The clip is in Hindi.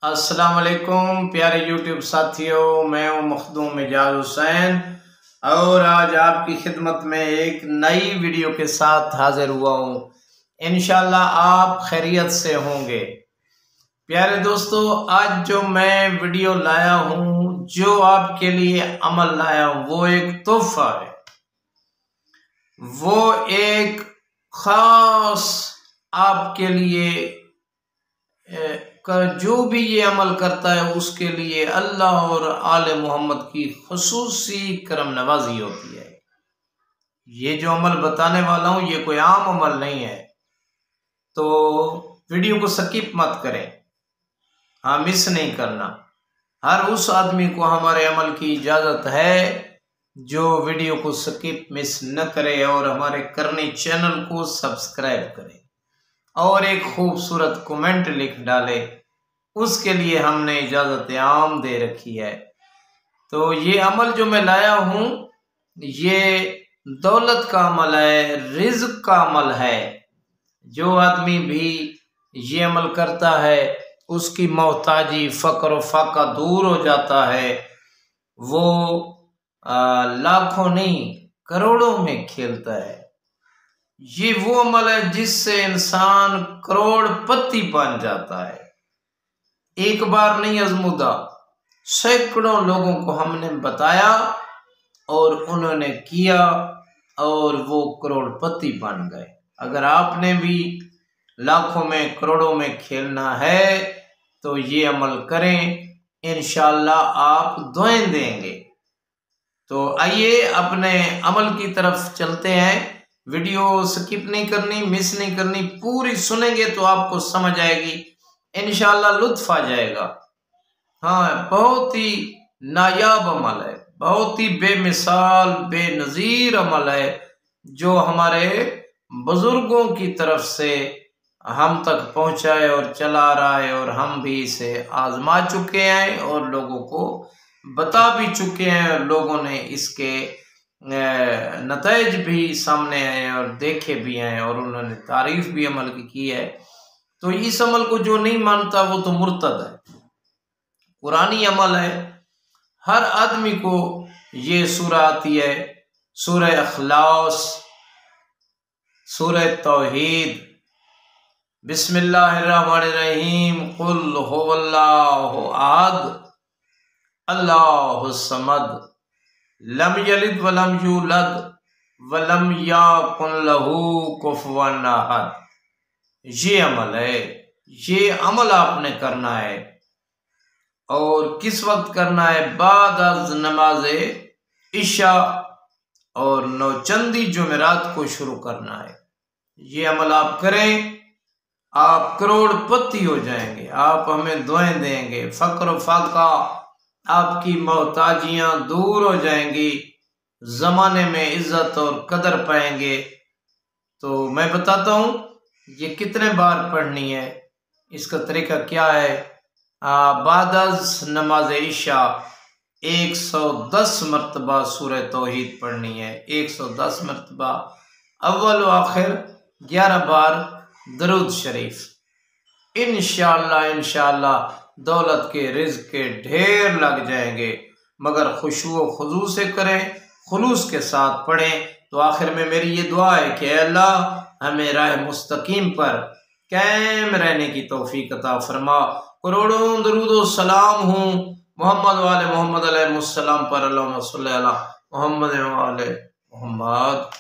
अस्सलाम वालेकुम प्यारे यूट्यूब साथियों, मैं हूं मखदूम एजाज हुसैन और आज आपकी खिदमत में एक नई वीडियो के साथ हाजिर हुआ हूं। इंशाल्लाह आप खैरियत से होंगे। प्यारे दोस्तों, आज जो मैं वीडियो लाया हूं, जो आपके लिए अमल लाया हूं, वो एक तोहफा है। वो एक खास आपके लिए जो भी ये अमल करता है उसके लिए अल्लाह और आले मोहम्मद की खुसूसी करम नवाजी होती है। ये जो अमल बताने वाला हूं ये कोई आम अमल नहीं है, तो वीडियो को स्किप मत करें। हाँ, मिस नहीं करना। हर उस आदमी को हमारे अमल की इजाजत है जो वीडियो को स्किप मिस न करे और हमारे करनी चैनल को सब्सक्राइब करे और एक खूबसूरत कमेंट लिख डाले। उसके लिए हमने इजाजत आम दे रखी है। तो ये अमल जो मैं लाया हूं ये दौलत का अमल है, रिज़्क का अमल है। जो आदमी भी ये अमल करता है उसकी मोहताजी, फक्र फाका दूर हो जाता है। वो लाखों नहीं करोड़ों में खेलता है। ये वो अमल है जिससे इंसान करोड़पति बन जाता है। एक बार नहीं अज़मुदा, सैकड़ों लोगों को हमने बताया और उन्होंने किया और वो करोड़पति बन गए। अगर आपने भी लाखों में करोड़ों में खेलना है तो ये अमल करें, इंशाअल्लाह आप दुआएं देंगे। तो आइए अपने अमल की तरफ चलते हैं। वीडियो स्किप नहीं करनी, मिस नहीं करनी, पूरी सुनेंगे तो आपको समझ आएगी, इंशाअल्लाह लुत्फ आ जाएगा। हाँ, बहुत ही नायाब अमल है, बहुत ही बेमिसाल बेनज़ीर अमल है जो हमारे बुजुर्गों की तरफ से हम तक पहुंचा है और चला रहा है, और हम भी इसे आजमा चुके हैं और लोगों को बता भी चुके हैं। लोगों ने इसके नतीजे भी सामने आए और देखे भी हैं और उन्होंने तारीफ भी अमल की है। तो इस अमल को जो नहीं मानता वो तो मुर्तद है, कुरानी अमल है। हर आदमी को ये सूरह आती है, सूरह अखलास, सूरह तौहीद, बिस्मिल्लाहिर्रहमानिर्रहीम, कुल हुवल्लाहु अहद, अल्लाहुस समद, लम यलिद वलम यूलद वलम यकुन लहू कुफुवन अहद। ये अमल है, ये अमल आपने करना है। और किस वक्त करना है? बाद अज नमाज इशा और नौचंदी जुमेरात को शुरू करना है। ये अमल आप करें, आप करोड़पति हो जाएंगे। आप हमें दुआएं देंगे, फक्र फाका, आपकी मोहताजियां दूर हो जाएंगी, जमाने में इज्जत और कदर पाएंगे। तो मैं बताता हूं ये कितने बार पढ़नी है, इसका तरीका क्या है। बाद अज नमाज इशा 110 मरतबा सूरह तौहीद पढ़नी है, 110 मरतबा, अव्वल व आखिर 11 बार दरूद शरीफ। इंशाअल्लाह दौलत के रिज़्क के ढेर लग जाएंगे, मगर खुशू खुजू से करें, खुलूस के साथ पढ़ें। तो आखिर में मेरी ये दुआ है कि अल्लाह हमें राह मुस्तकीम पर कायम रहने की तौफीक अता फरमा। करोड़ों दरूद सलाम हूँ मोहम्मद वाले मोहम्मद अलैहिस्सलाम पर, अल्लाहुम्मा सल्ली अला मोहम्मद व आले मोहम्मद।